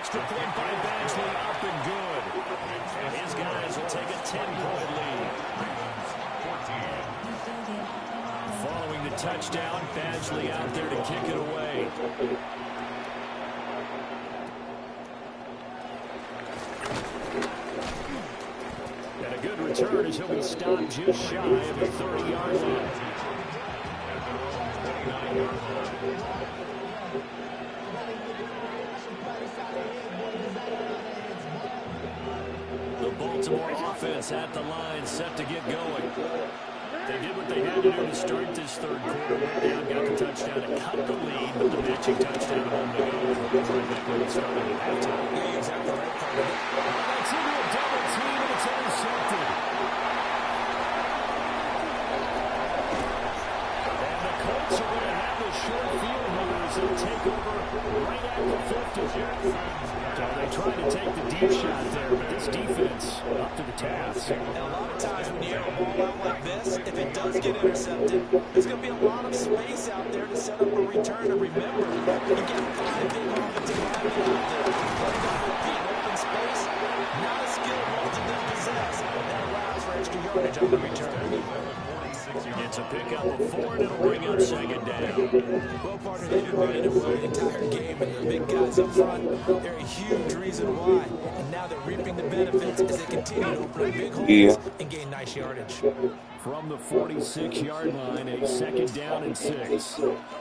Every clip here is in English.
extra point by Badgley, up and good. And his guys will take a 10-point lead. Following the touchdown, Badgley out there to kick it away. And a good return as he'll be stopped just shy of the 30-yard line. The Baltimore offense at the line, set to get going. They did what they had to do to start this third quarter. Went down, got the touchdown, and cut the lead, but the matching touchdown a moment ago. Right back when it started at halftime. Yeah, exactly right. That's into a double team, and it's intercepted. And the Colts are going to have the short field movers that take over right at the 50. So they tried to take the deep shot there, but this defense up to the task. And a lot of times when you air a ball out like this, if it does get intercepted, there's going to be a lot of space out there to set up a return. And remember, you get 5 big offensive linemen out there. Playing off of the open space, not a skill most of them possess. That allows for extra yardage on the return. It's a pickup of 4, and it'll bring up second down. Well, partner, they've been running it well the entire game, and the big guys up front, they're a huge reason why. And now they're reaping the benefits as they continue to open up big holes and gain nice yardage. From the 46-yard line, a second down and 6. Looking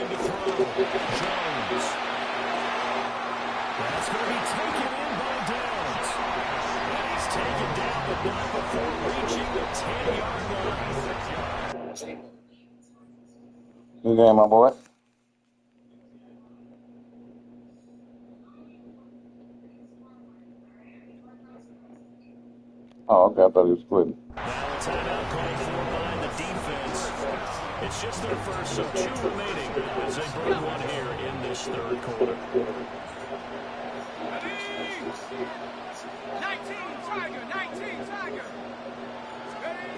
to throw. Jones. That's going to be taken in by Downs. And he's taken down, but not before reaching the 10-yard line. Good game, my boy. Oh, okay, I thought he was splitting. Now a timeout called for by the defense. It's just their first, so 2 remaining as they bring one here in this third quarter. 19 Tiger.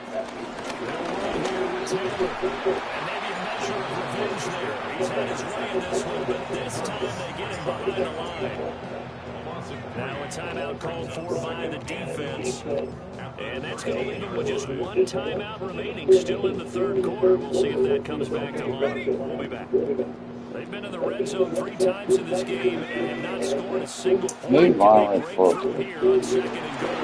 They'll run here with Taylor. And maybe a measure of revenge there. He's had his way in this one, but this time they get him behind the line. Now a timeout called for by the defense. And that's going to leave him with just 1 timeout remaining still in the third quarter. We'll see if that comes back to haunt him. We'll be back. They've been in the red zone 3 times in this game and have not scored a single point. Can they break through here on second and goal?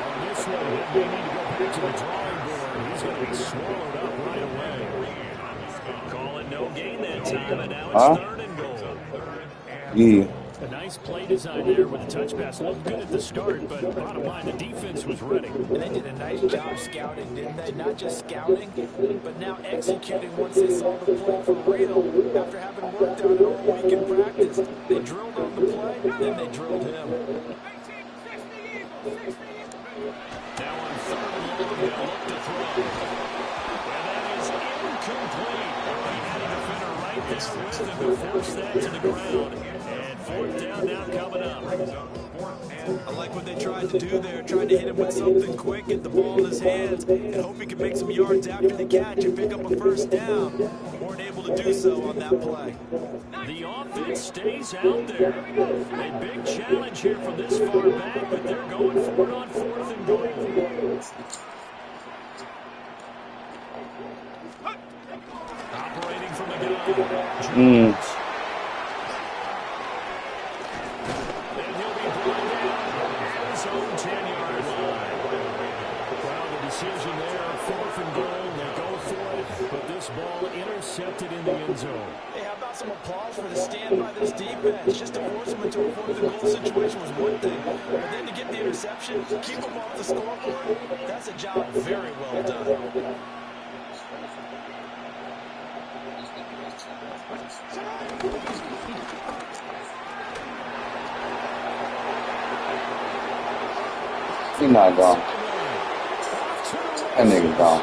On this one, they need to go back to the drawing board. He's going to be swallowed up right away. Call it no gain that time, and now it's third and goal. Yeah. A nice play design there with the touch pass. Looked good at the start, but bottom line, the defense was ready. And they did a nice job scouting, didn't they? Not just scouting, but now executing once they saw the play for real. After having worked on it all week in practice, they drilled on the play, then they drilled him. Now on third and long, they'll look to throw. And that is incomplete. He had a defender right there with him to force that to the ground. And fourth down now coming up. I like what they tried to do there, tried to hit him with something quick, get the ball in his hands, and hope he can make some yards after the catch and pick up a first down. Weren't able to do so on that play. The offense stays out there. A big challenge here from this far back, but they're going for it on 4th and goal. Operating from the gun. Jones. And he'll be brought down at his own 10-yard line. Well, the decision there, 4th and goal. They go for it, but this ball intercepted in the end zone. Hey, how about some applause for the stand by this defense? Just to force them into a 4th and goal situation was one thing, but then to get the interception, keep them off the scoreboard, that's a job very well done. He's not gone. That nigga's gone.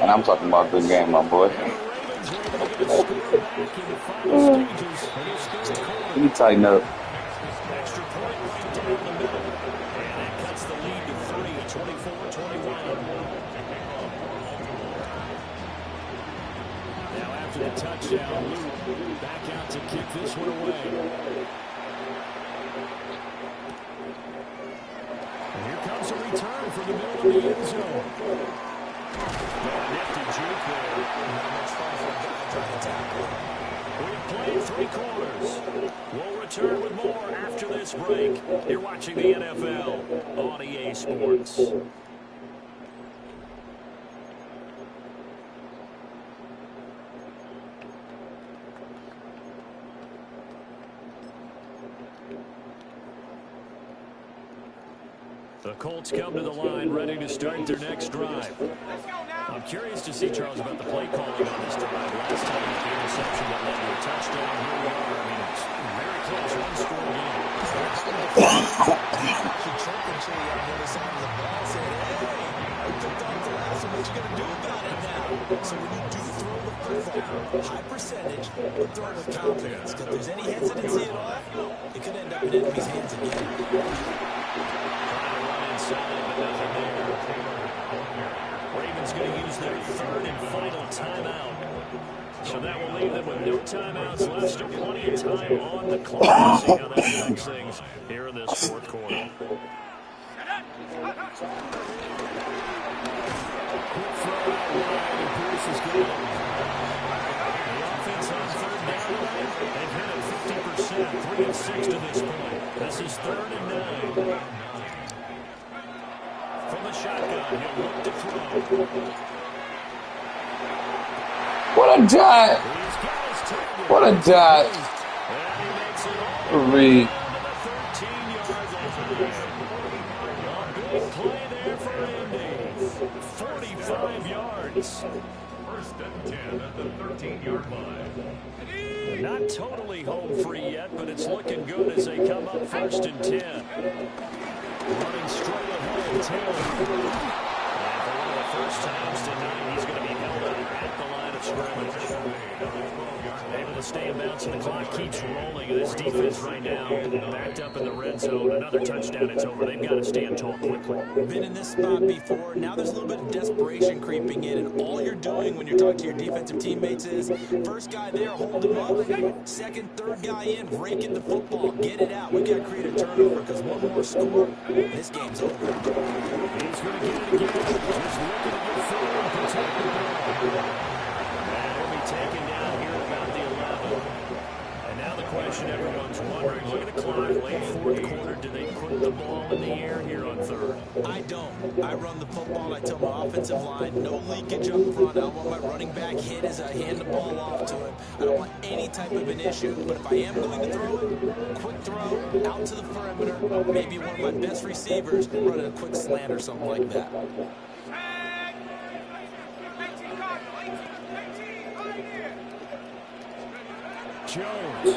And I'm talking about good game, my boy. Lions were able to get a score back in the final stages of this third quarter. You tighten up. Extra point right down the middle. And that cuts the lead to 3, 24-21. Now after the touchdown, Luke back out to kick this one away. And here comes a return from the middle of the end zone. Nifty juke there. Not much fun for a guy trying to tackle. We've played 3 quarters. We'll return with more after this break. You're watching the NFL on EA Sports. The Colts come to the line ready to start their next drive. Let's go now. I'm curious to see, Charles, about the play calling on this drive. Last time with the interception that led to a touchdown. Here we are. I mean, it's very close, one-score game. Actually choking Chili on the other side of the ball, saying, hey, I picked off the last one. What you going to do about it now? So when you do throw the football, high percentage, but throw it with confidence. Because if there's any hesitancy at all, it could end up in enemy's hands again. Inside, but nothing there. Ravens going to use their 3rd and final timeout. So that will leave them with no timeouts left. Still plenty of time on the clock. See how that affects things here in this 4th quarter. Quick throw out wide, and Pierce is good. The offense on 3rd down tonight, they've hit it 50%, 3 of 6 to this point. This is 3rd and 9. From the shotgun, he'll look to throw. What a dot! He's got his target. What a dot! And he makes it all Reed. down to the 13-yard line. A big play there for Indy. 45 yards. First and 10 at the 13-yard line. Not totally home free yet, but it's looking good as they come up 1st and 10. Running straight ahead, Taylor. And for one of the first times tonight, he's going to be held up at the line of scrimmage. Able to stay in bounds, and the clock keeps rolling. This defense right now backed up in the red zone. Another touchdown, it's over. They've got to stand tall quickly. Been in this spot before. Now there's a little bit of desperation creeping in, and all you're doing when you're talking to your defensive teammates is first guy there, hold him up. Second, third guy in, break in the football, get it out. We got to create a turnover because one more score, this game's over. He's going to get it again. Just looking to get forward and protect the ball. And he'll be taken down here about the 11. And now the question everyone's wondering, look at the clock, late 4th quarter, do they put the ball in the air here on 3rd? I don't. I run the football. I tell my offensive line, no leakage up front. I don't want my running back hit as I hand the ball off to him. I don't want any type of an issue. But if I am going to throw it, quick throw, out to the perimeter, maybe one of my best receivers running a quick slant or something like that. 18 Cardinal, 18, right here. Jones.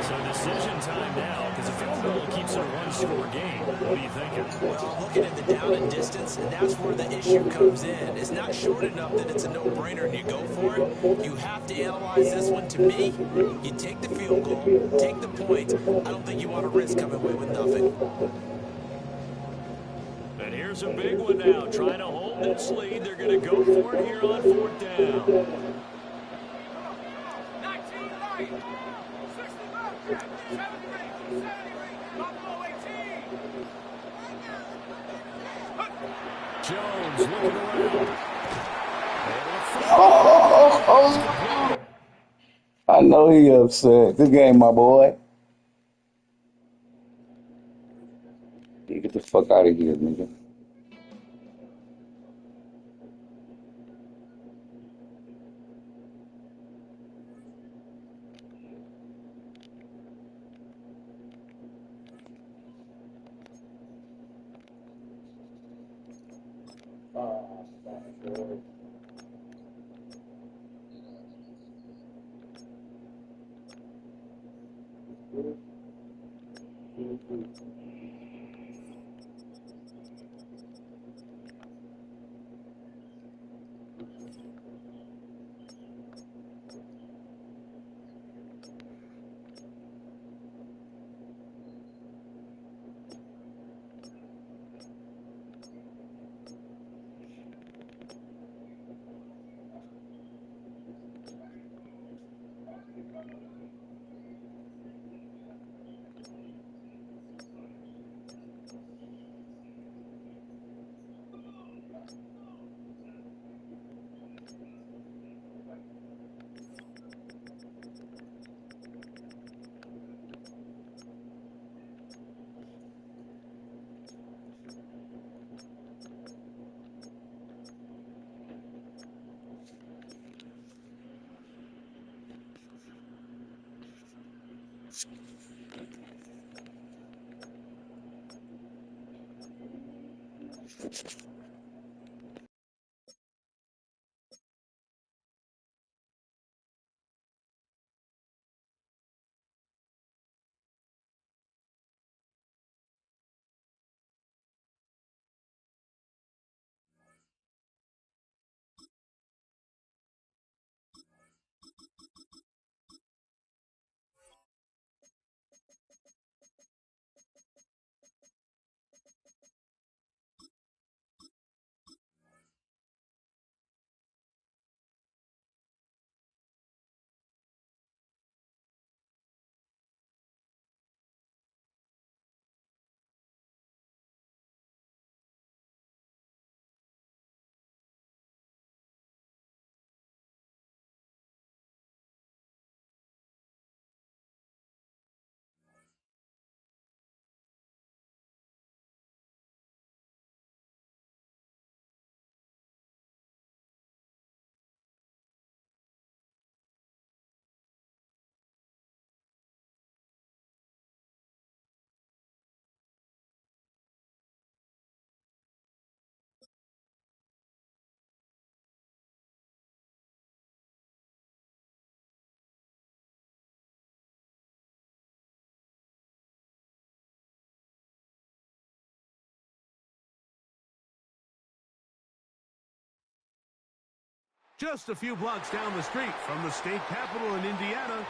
So decision time now, because the field goal keeps it a one-score game. What are you thinking? Well, looking at the down and distance, and that's where the issue comes in. It's not short enough that it's a no-brainer and you go for it. You have to analyze this one. To me, you take the field goal, take the points. I don't think you want to risk coming away with nothing. And here's a big one now, trying to hold this lead. They're going to go for it here on 4th down. 19 right. 65, 73, Buffalo 18. Jones looking around. I know he upset. Good game, my boy. You get the fuck out of here, nigga. Just a few blocks down the street from the state capitol in Indiana,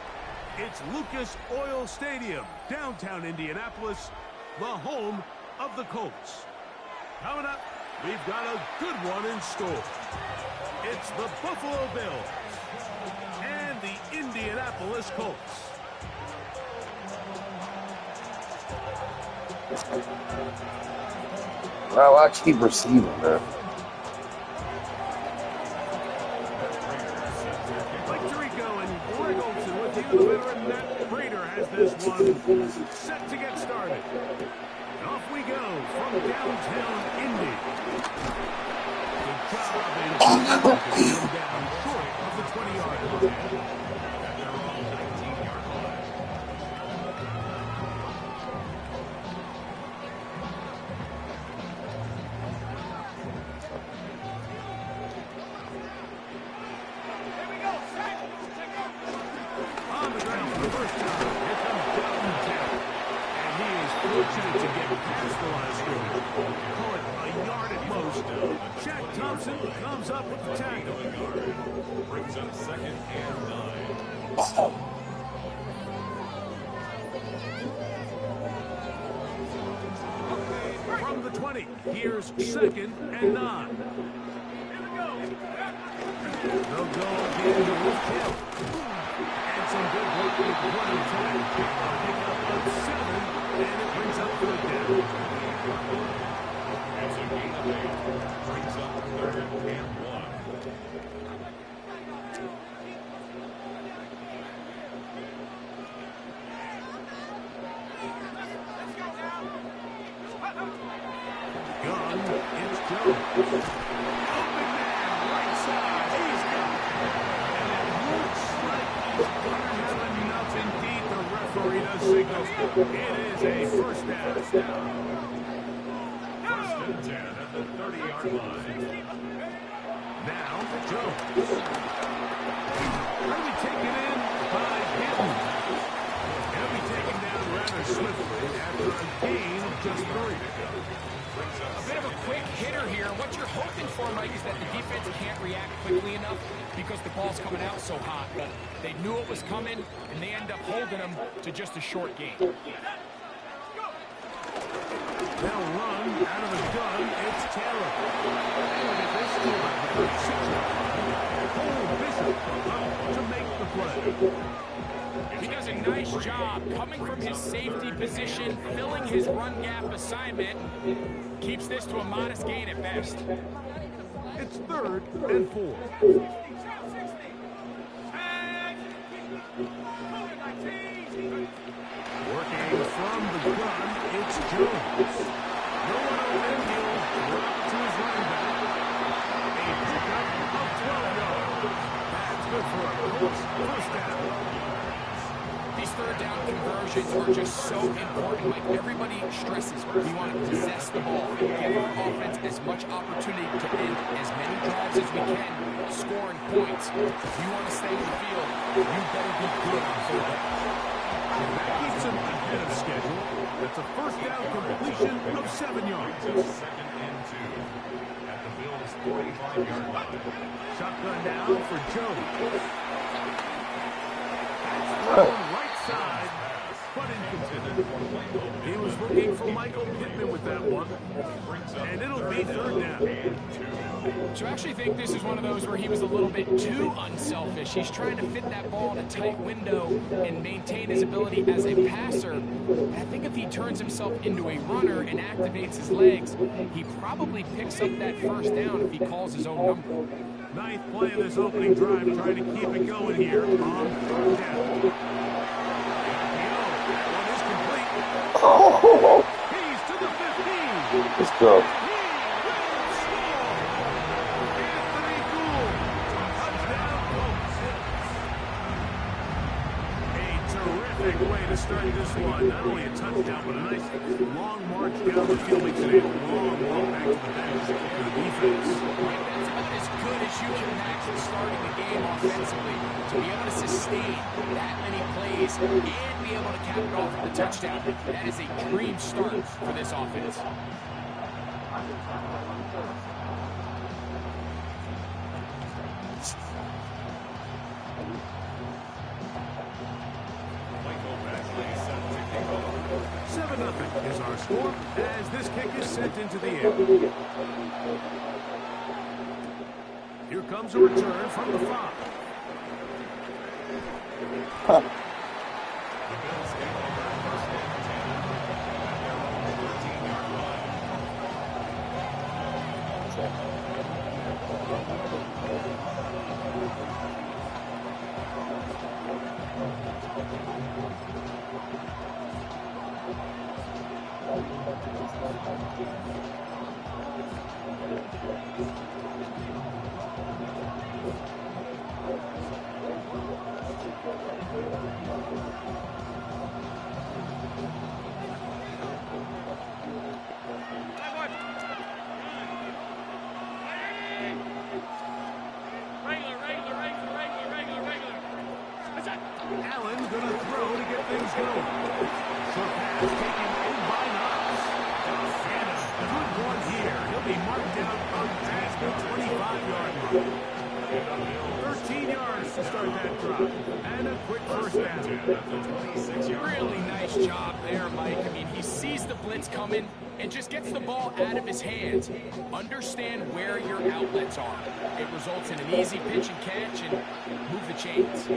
it's Lucas Oil Stadium, downtown Indianapolis, the home of the Colts. Coming up, we've got a good one in store. It's the Buffalo Bills and the Indianapolis Colts. Wow, I keep receiving, man. The veteran Matt Prater has this one set to get started. And off we go from downtown Indy. The job is down short of the 20-yard line. At their own 19-yard line. On the ground for the first time. Here comes downtown. And he is fortunate to get past the line of scrimmage. Call it a yard at most. Jack Thompson comes up with the tackle. Brings up 2nd and 9. From the 20, here's 2nd and 9. They'll go again to Wolf Hill. And some good work with the running attack. Pick up on 7, and it brings up 3rd down. It's a gain of 8. Brings up 3rd and 1. Gun, it's Joe. Open man, right side, he's got it. And it looks like he's going to have enough indeed. The referee does signal. It is a first down. 1st and 10 at the 30-yard line. Now, Jones. He'll be taken in by Hinton. He'll be taken down rather swiftly after a gain of just 3. A bit of a quick hitter here. What you're hoping happened for Mike is that the defense can't react quickly enough because the ball's coming out so hot. But they knew it was coming, and they end up holding them to just a short gain. They'll run out of the gun. It's Taylor. Look at this Cole Bishop up to make the play. He does a nice job coming from his safety position, filling his run gap assignment. Keeps this to a modest gain at best. It's 3rd and 4. Working from the gun, it's Jones. No one open, he'll drop to his running back. A pickup of 12 yards. That's good for a Colts first down. These third down conversions are just so important. Like everybody stresses, we want to possess the ball, give our offense as much opportunity to end as many drives as we can, scoring points. If you want to stay in the field, you better be good on third down. That keeps him ahead of schedule. That's a first down completion of 7 yards. 2nd and 2 at the Bills' 45-yard line. Shotgun now for Jones. Right side, but incompleted. He was looking for Michael Pittman with that one. And it'll be 3rd down. So I actually think this is one of those where he was a little bit too unselfish. He's trying to fit that ball in a tight window and maintain his ability as a passer. And I think if he turns himself into a runner and activates his legs, he probably picks up that first down if he calls his own number. Ninth play of this opening drive, trying to keep it going here on 3rd down. That one is complete. Oh, He's to the 15. let's go. He will score. Anthony Gould. Touchdown, Colts. A terrific way to start this one. Not only a touchdown, but a nice long march down the field. Makes it a long walk back to the bench for the defense. That's about as good as you can imagine starting the game offensively. To be able to sustain that many plays and be able to cap it off with a touchdown, that is a dream start for this offense. Michael Baxley set to kick off. 7-0 is our score as this kick is sent into the air. Here comes a return from the 5. The Bills take over 1st and 10 at their own 13-yard line. Allen gonna throw to get things going. Short pass taken in by Knox. And a good one here. He'll be marked down on past the 25-yard line. 13 yards to start that drive. And a quick first down. Really nice job there, Mike. I mean, he sees the blitz coming and just gets the ball out of his hands. Understand where your outlets are. It results in an easy pitch and catch and move the chains.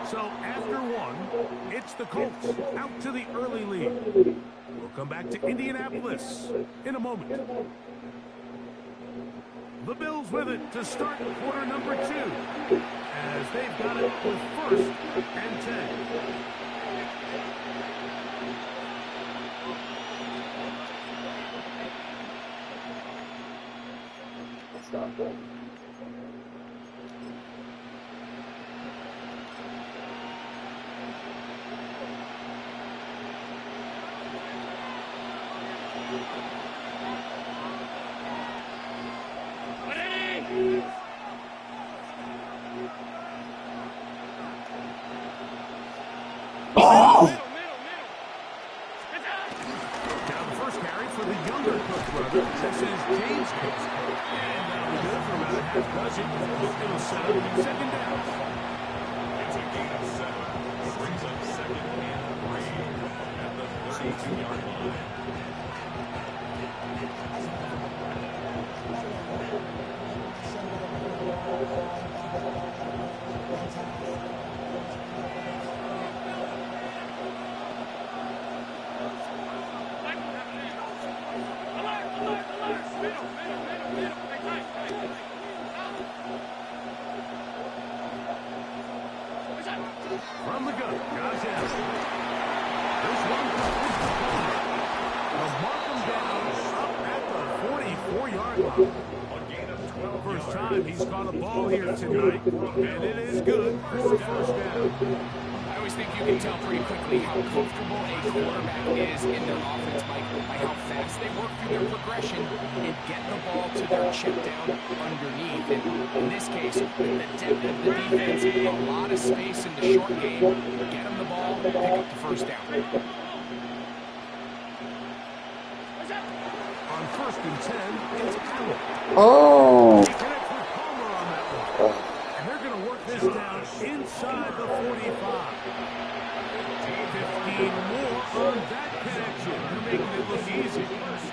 So after one, it's the Colts out to the early lead. We'll come back to Indianapolis in a moment. The Bills with it to start quarter number 2 as they've got it with 1st and 10. Down the first carry. for the younger Cook brother. This is James Cook. And that'll be good for about a half dozen. It'll set up second down. It's a gain of 7. Brings up second and 3 at the 32-yard line. From the gun, Josh Allen. This one comes to Palmer. They'll mark him down up at the 44-yard line. First time he's caught a ball here tonight, and it is good for a first down. I always think you can tell pretty quickly how comfortable a quarterback is in their offense, Mike, by how fast they work through their progression and get the ball to their check down underneath. And in this case, with the depth of the defense, a lot of space in the short game, get them the ball, pick up the first down. On 1st and 10, it's Allen. Oh! He connects with Palmer on that one. And they're going to work this down inside the 45. 15 more on that connection. They're making it look easy.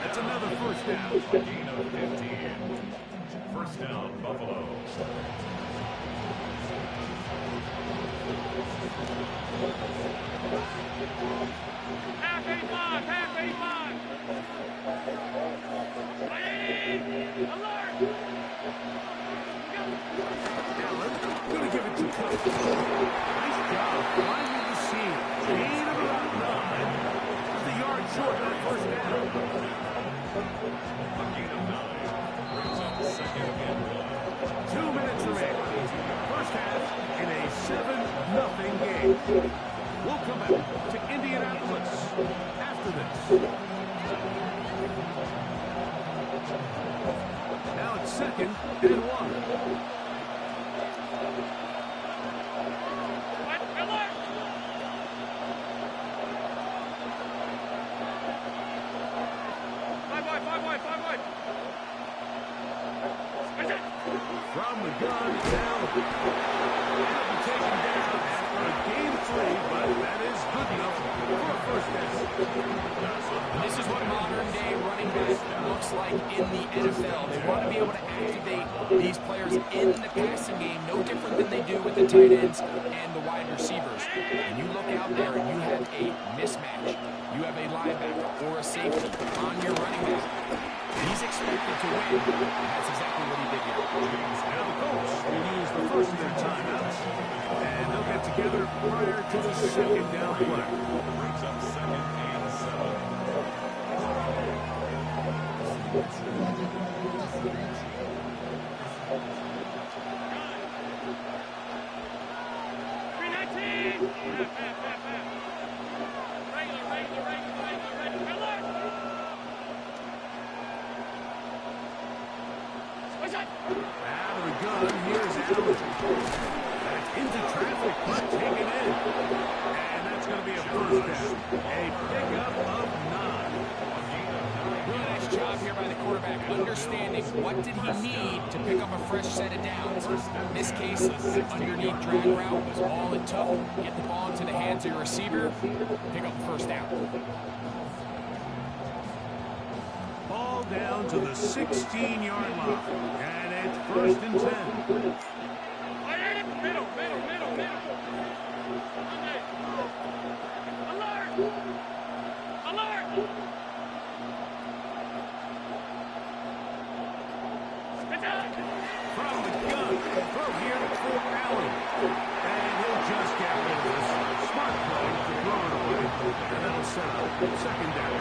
That's another first down. Gain of 15. First down, Buffalo. Half 85, half 85. Alert! Allen, going to give it to Cook. Nice job finding the seam. Gain of about 9. Just a yard short on first down. A gain of 9. Brings up second and 1. 2 minutes remaining. First half in a 7-0 game. We'll come back to Indianapolis after this. Now it's 2nd and 1. Alert! Five wide. From the gun, down. It'll be taken down after a game 3, but that is good enough for a first down. This is what modern-day running back looks like in the NFL. They want to be able to activate these players in the passing game, no different than they do with the tight ends and the wide receivers. And you look out there and you have a mismatch. You have a linebacker or a safety on your running back. He's expected to win. That's exactly what he did here. Now the Colts will use the first of their timeouts, and they'll get together prior to the second down play. Brings up second and 319! Regular. Alert! What's that? Out of the gun, here's Allen. That's into traffic, but taken in. And that's going to be a first down. A pickup of 9. Really nice job here by the quarterback, understanding what did he need to pick up a fresh set of downs. In this case, the underneath drag route was all it took. Get the ball into the hands of your receiver, pick up the first down. Ball down to the 16-yard line. And it's 1st and 10. Middle. Alert! From the gun, throw here for Allen. And he'll just get rid of this. Smart play to throw it away. And that'll set up second down.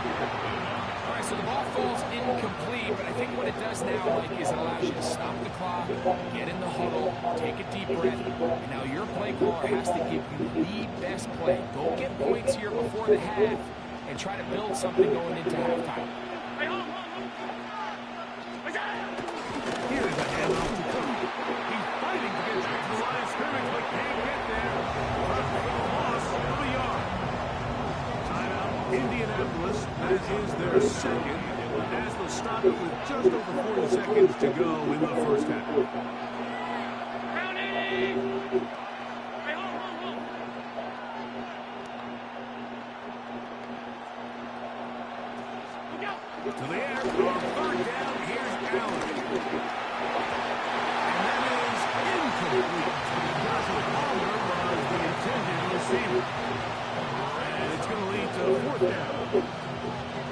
All right, so the ball falls incomplete, but I think what it does now, Mike, is it allows you to stop the clock, get in the huddle, take a deep breath, and now your play caller has to give you the best play. Go get points here before the half and try to build something going into halftime. Hey, hold on. Here's a handoff to Cook. He's fighting to get back to the line of scrimmage, but can't get there. But for the loss of a yard. Timeout, Indianapolis. That is their second as they'll stop it with just over 40 seconds to go in the first half. To the air, on third down, here's Allen. And that is incomplete. Joshua Palmer was the intended receiver. And it's going to lead to fourth down.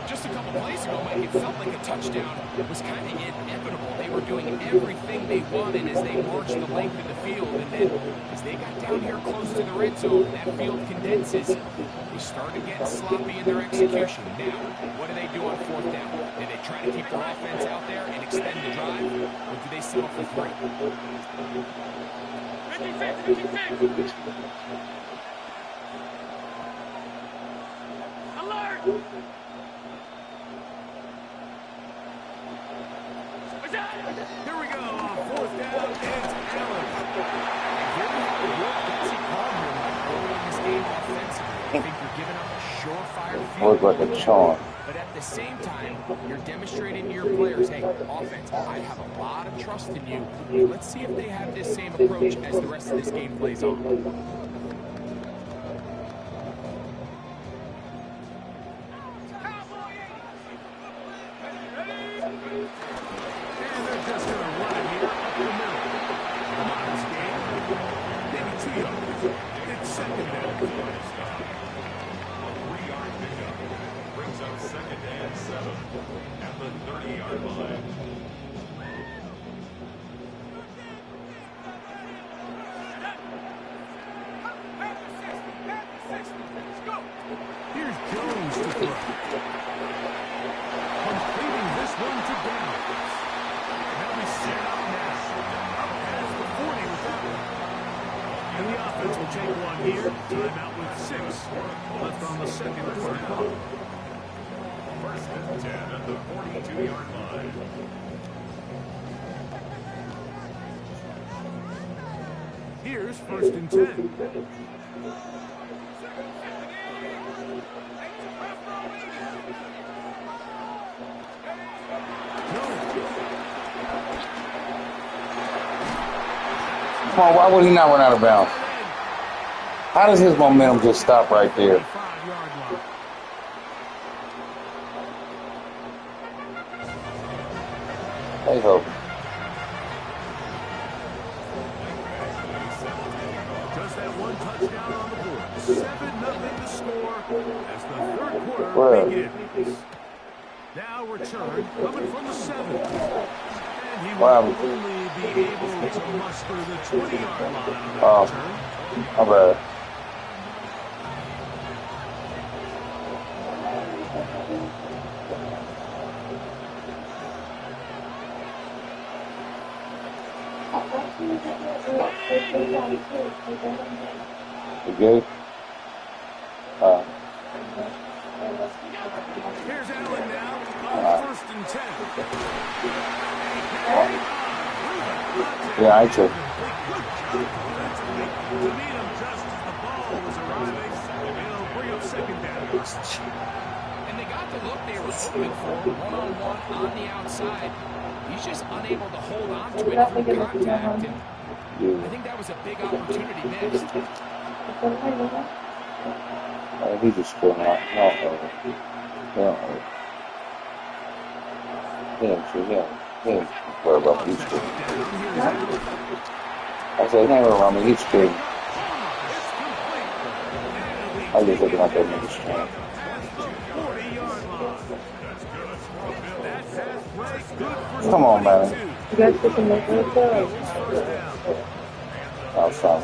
Just a couple plays ago, Mike, it felt like a touchdown was kind of inevitable. They were doing everything they wanted as they marched the length of the field. And then as they got down here close to the red zone, that field condenses. They started getting sloppy in their execution. Now, what do they do on fourth down? Do they try to keep their offense out there and extend the drive? Or do they settle for three? Alert! Here we go on fourth down, and it's Allen. Here we have what Betsy called here, Mike, early in this game offensively. I think you're giving up a surefire Look field like a charm. but at the same time, you're demonstrating to your players, hey, offense, I have a lot of trust in you. Let's see if they have this same approach as the rest of this game plays on. And they're just going to run it here up the middle. Come on, this game. Maybe 2 yards. It's second down. A 3-yard pickup brings up second and 7 at the 30-yard line. Here's Jones to throw. Completing this one to Downs. They'll be set up now. Up past the 40 with that one. And the offense will take one here. Timeout with 6 left on the second quarter. First and 10 at the 42-yard line. Here's first and 10. Come on, why would he not run out of bounds? How does his momentum just stop right there? 5-yard line. Hey, hope. Just that one touchdown on the board. 7-0 to score as the third quarter Well. begins. Now return coming from the 7. And he will Wow. only be able to muster the 20-yard line on that Oh. return. My bad. You good? Here's Allen now on first and 10. Yeah, I took. To meet him just as the ball was arriving, it'll bring up second down. And they got the look they were hoping for, one-on-one on the outside. He's just unable to hold on to it through contact, and I think that was a big opportunity missed. He just couldn't. No, yeah. Worry about these two. I said, he ain't worried about me. He's good. I just looking at that nigga's strength. Come on, man. You guys get some make it up. Outside.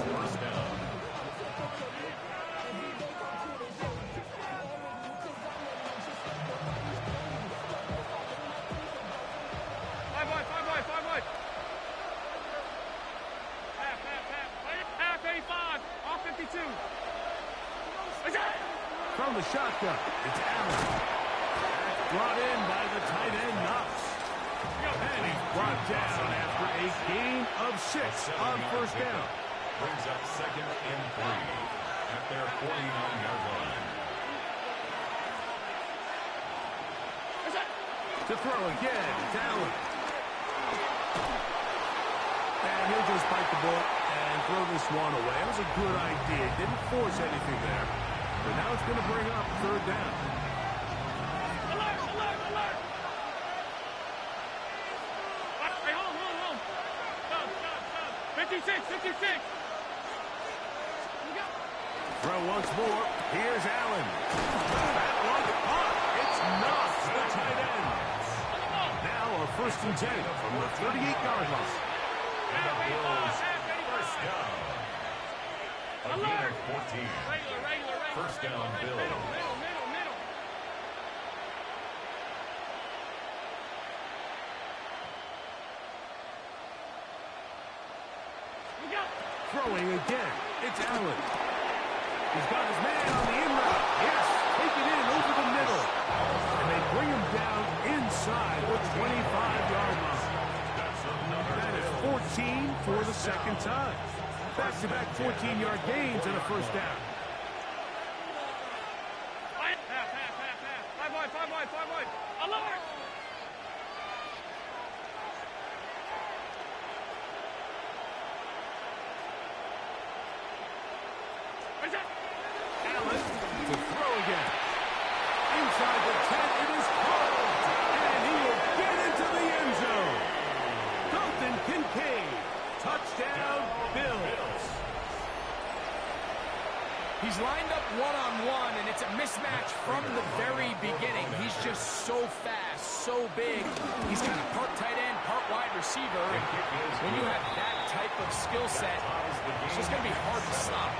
Half 85, off 52. From the shotgun, it's Allen. Brought in by the tight end, Knox. And he's brought down after a gain of 6 on first down. Brings up second and 3 at their 49-yard line. To throw again, down. And he'll just bite the ball and throw this one away. That was a good idea. Didn't force anything there. But now it's going to bring up 3rd down. Alert, alert, alert! Hey, hold. Stop. 56. Throw once more. Here's Allen. That one caught. It's not the tight end. Now a 1st and 10 from the 38-yard line. First down. A gain of 14. Regular. First down, Bill. Middle. Throwing again. It's Allen. He's got his man on the in route. Yes, take it in over the middle. And they bring him down inside the 25-yard line. That is 14 for the 2nd time. Back-to-back 14-yard gains and a 1st down. Five wide. Alert! Allen to throw again. Inside the 10, it is caught. And he will get into the end zone. Dalton Kincaid. Touchdown, Bills. He's lined up one-on-one, and it's a mismatch from the very beginning. He's just so fast, so big. He's kind of part tight end, part wide receiver. When you have that type of skill set, it's just going to be hard to stop.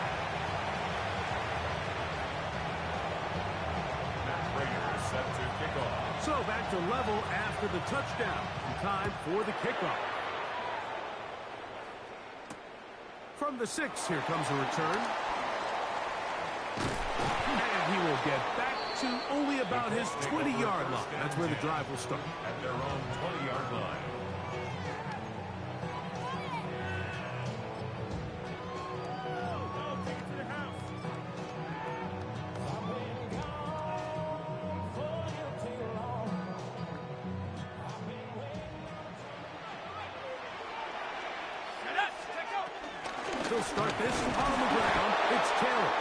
Set to kick off. So back to level after the touchdown. Time for the kickoff. From the 6, here comes a return. And he will get back to only about his 20-yard line. That's where the drive will start. At their own 20-yard line. He'll start this on the ground. It's Taylor.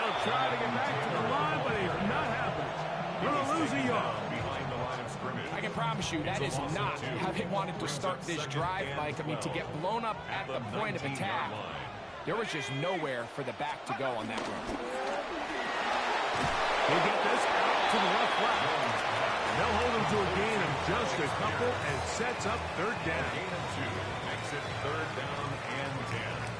He'll try to get back to the line, but it's not happening. Going to lose a yard. Behind the line of scrimmage. I can promise you that is not how they wanted to start this drive, Mike. I mean, to get blown up at the point of attack, there was just nowhere for the back to go on that run. He'll get this out to the left flat. They'll hold him to a gain of just a couple and sets up 3rd down. Gain of 2 makes it 3rd down and 10.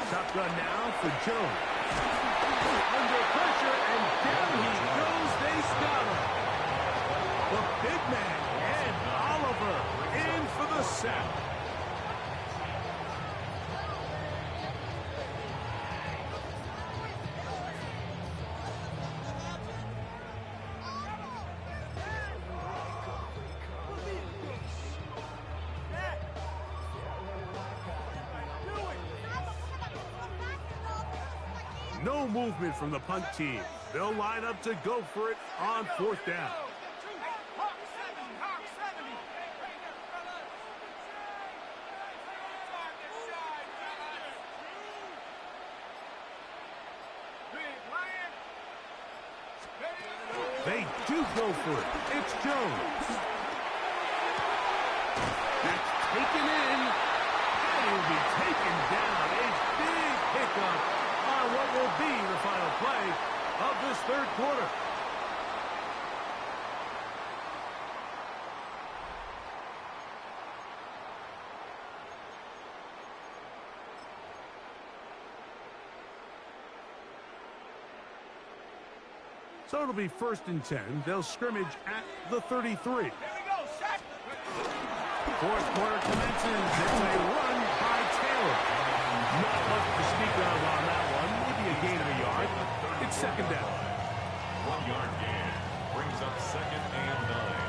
Shotgun now for Jones. Under pressure, and down he goes. They stop him. The big man, Ed Oliver, in for the sack. No movement from the punt team. They'll line up to go for it on 4th down. They do go for it. It's Jones. That's taken in. And he'll be taken down. A big pickup on what will be the final play of this 3rd quarter. So it'll be 1st and 10. They'll scrimmage at the 33. Here we go, set. 4th quarter commences. It's a run by Taylor. Not much to speak of on that one. Maybe a gain of a yard. It's 2nd down. 1 yard gain brings up 2nd and 9.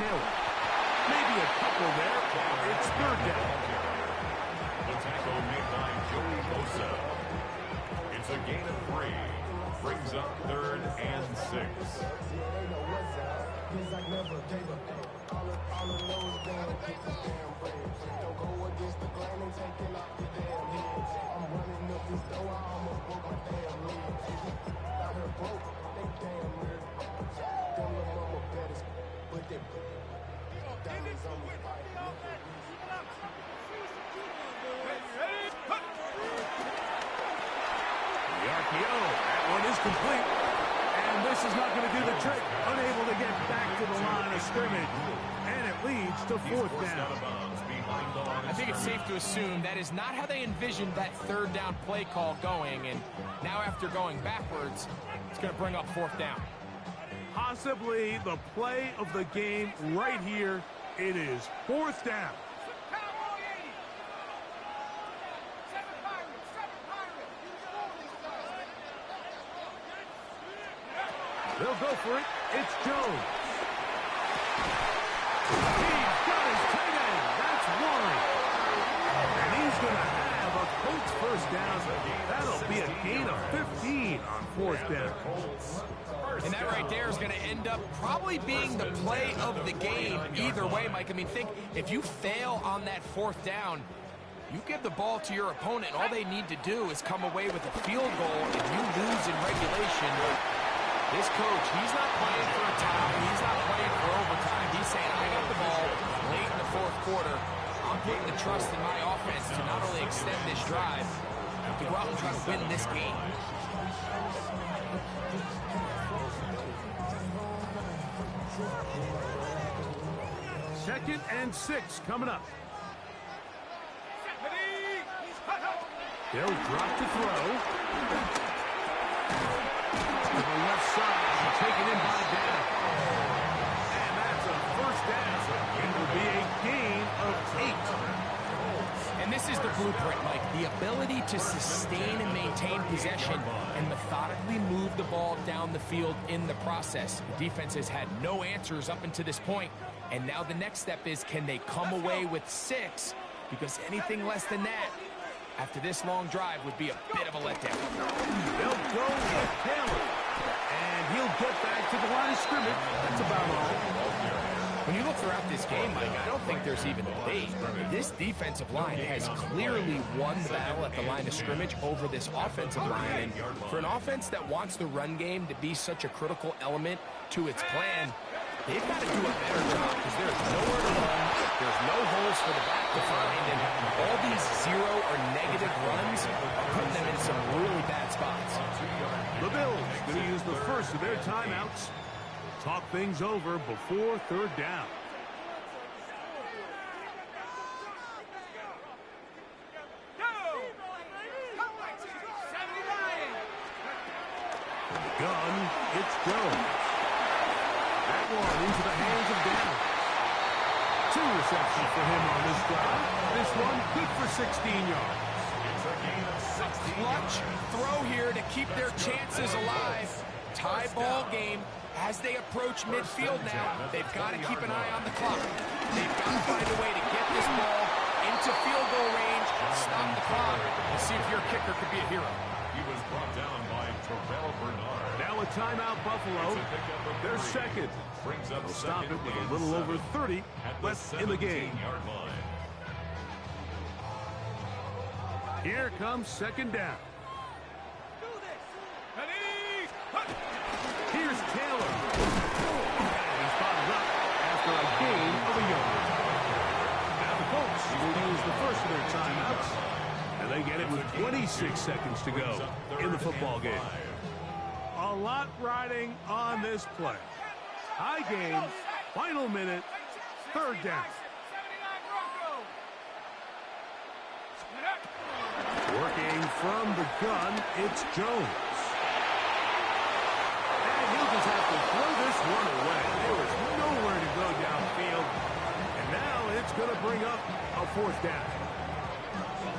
Taylor. Maybe a couple there. It's third down. The tackle made by Joey Bosa. It's a gain of 3. Brings up 3rd and 6. That one is complete. And this is not going to do the trick. Unable to get back to the line of scrimmage. And it leads to 4th down. I think it's safe to assume that is not how they envisioned that 3rd down play call going. And now after going backwards, it's going to bring up 4th down. Possibly the play of the game right here. It is 4th down. They'll go for it. It's Jones. He's got his tight end. That's one. And he's going to have a Colts first down. That'll be a gain of 15 on 4th down. And that right there is going to end up probably being the play of the game either way, Mike. I mean, think if you fail on that 4th down, you give the ball to your opponent, and all they need to do is come away with a field goal, and you lose in regulation. This coach, he's not playing for a tie. He's not playing for overtime. He's saying, I got the ball late in the 4th quarter. I'm putting the trust in my offense to not only extend this drive, but to go out and try to win this game. Second and 6 coming up. They'll drop to throw. To the left side, taken in by down. And that's a first down. It will be a gain of 8. And this is the blueprint, Mike. The ability to sustain and maintain possession and methodically move the ball down the field in the process. The defense has had no answers up until this point. And now the next step is, can they come away with 6? Because anything less than that, after this long drive, would be a bit of a letdown. They'll go with Taylor. And he'll get back to the line of scrimmage. That's about all. When you look throughout this game, Mike, I don't think there's even a debate. This defensive line has clearly won the battle at the line of scrimmage over this offensive line. And for an offense that wants the run game to be such a critical element to its plan, they've got to do a better job because there's nowhere to run. There's no holes for the back to find. And all these 0 or negative runs are putting them in some really bad spots. The Bills going to use the first of their timeouts. Talk things over before 3rd down. Gun, it's Jones. That one into the hands of Down. 2 receptions for him on this drive. This one good for 16 yards. Clutch throw here to keep their chances alive. Tie ball game. As they approach midfield now, they've got to keep an eye on the clock. They've got to find a way to get this ball into field goal range, stop the clock, and see if your kicker could be a hero. He was brought down by Terrell Bernard. Now a timeout, Buffalo. Their second. They'll stop it with a little over 30 left in the game. Here comes 2nd down. Here's Taylor. And he's bottled up after a gain of a yard. Now the Colts will use the first of their timeouts. And they get it with 26 seconds to go in the football game. A lot riding on this play. High game, final minute, 3rd down. Working from the gun, it's Jones. And he'll just have to throw this one away. There was nowhere to go downfield. And now it's going to bring up a 4th down.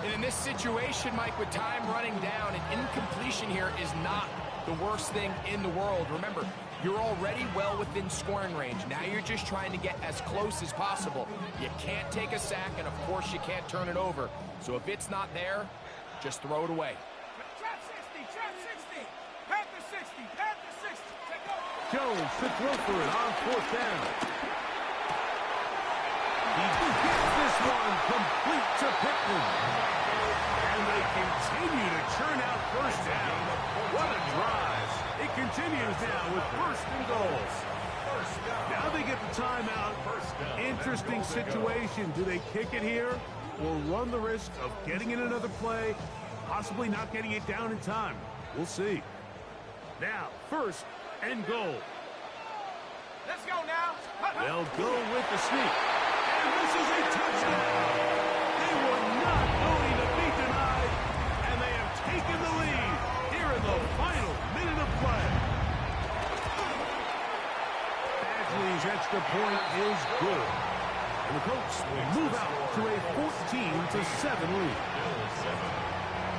And in this situation, Mike, with time running down, an incompletion here is not the worst thing in the world. Remember, You're already well within scoring range. Now you're just trying to get as close as possible. You can't take a sack, and of course you can't turn it over. So if it's not there, just throw it away. Trap 60, trap 60. Panther 60, Panther 60. Take over. Jones should throw for it on 4th down. He gets this one complete to Pittman. And they continue to churn out first down. What a drive. It continues now with 1st and goals. Now they get the timeout. Interesting situation. Do they kick it here or run the risk of getting in another play, possibly not getting it down in time? We'll see. Now, 1st and goal. Let's go now. They'll go with the sneak. And this is a touchdown. They were not going to be denied, and they have taken the lead here in the final minute of play. Badgley's extra point is good. And the Colts will move out to a 14-7 lead.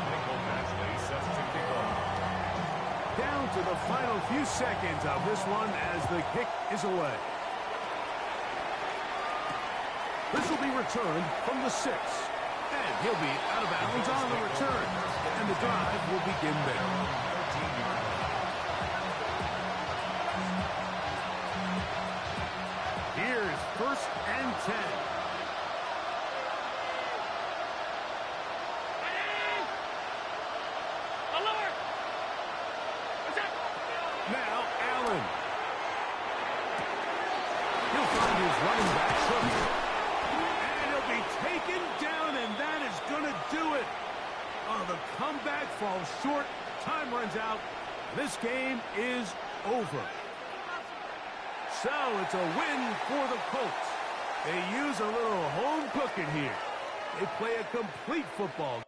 Michael Badgley sets to kick off. Down to the final few seconds of this one as the kick is away. This will be returned from the 6. And he'll be out of bounds on the return. And the drive will begin there. Here's 1st and 10. Now Allen. He'll find his running back shortly. And he'll be taken down, and that is going to do it. Oh, the comeback falls short. Time runs out. This game is over. So it's a win for the Colts. They use a little home cooking here. They play a complete football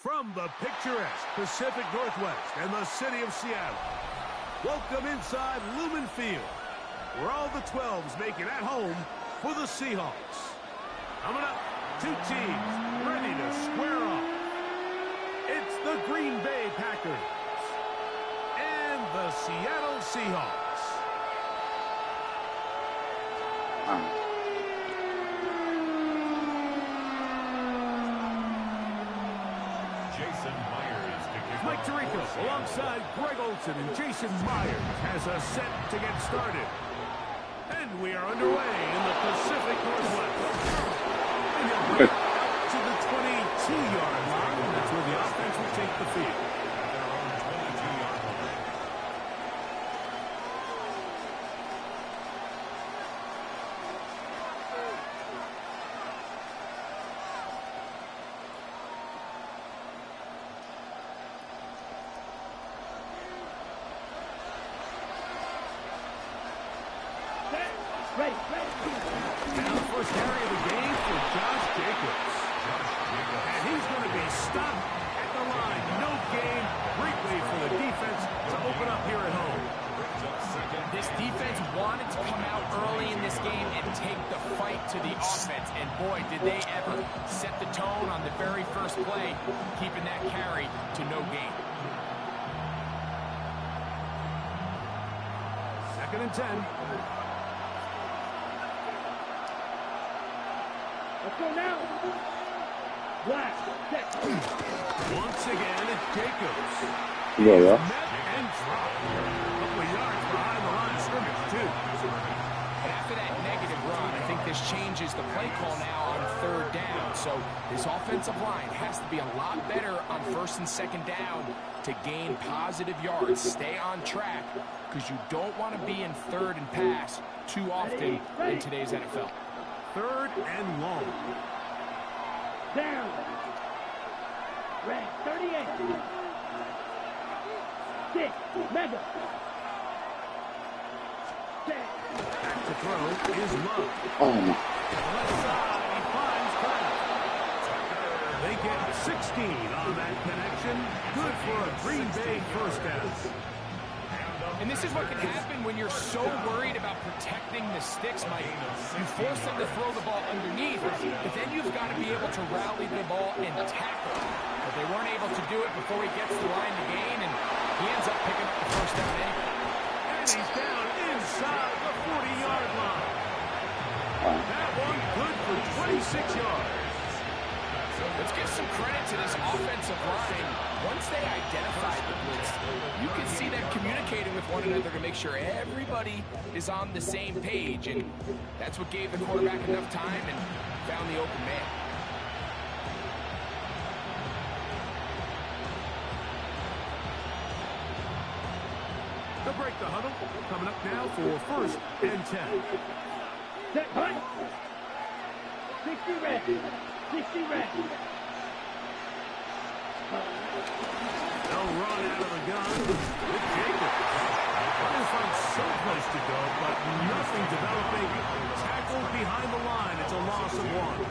From the picturesque Pacific Northwest and the city of Seattle, welcome inside Lumen Field, where all the 12s make it at home for the Seahawks. Coming up, two teams ready to square off. It's the Green Bay Packers and the Seattle Seahawks. Mike Tirico alongside Greg Olson and Jason Myers has us set to get started. And we are underway in the Pacific Northwest. And he'll bring it out to the 22-yard line, and that's where the offense will take the field. Now the first carry of the game for Josh Jacobs. And he's going to be stopped at the line. No gain. Great way for the defense to open up here at home. This defense wanted to come out early in this game and take the fight to the offense. And boy, did they ever set the tone on the very first play, keeping that carry to no gain. 2nd and 10. Let's go now. Once again, it's Jacobs. Yeah. Met and dropped. A couple of yards behind the line of scrimmage, too. And after that negative run, I think this changes the play call now on 3rd down. So this offensive line has to be a lot better on 1st and 2nd down to gain positive yards. Stay on track, because you don't want to be in 3rd and pass too often in today's NFL. 3rd and long. Down. Red 38. 6. Mega. Back to throw is Love. Oh my. Left side, he finds Connor. They get 16 on that connection. Good for a Green Bay first down. And this is what can happen when you're so worried about protecting the sticks, Mike. You force them to throw the ball underneath, but then you've got to be able to rally the ball and tackle. But they weren't able to do it before he gets the line to gain, and he ends up picking up the first down anyway. And he's down inside the 40-yard line. That one good for 26 yards. Let's give some credit to this offensive line. Once they identified the blitz, you can see them communicating with one another to make sure everybody is on the same page, and that's what gave the quarterback enough time and found the open man. To break the huddle, coming up now for 1st and 10. Set punt. 60 red. 60 red. They'll run out of the gun with Jacobs. Trying to find someplace to go, but nothing developing. Tackled behind the line. It's a loss of 1.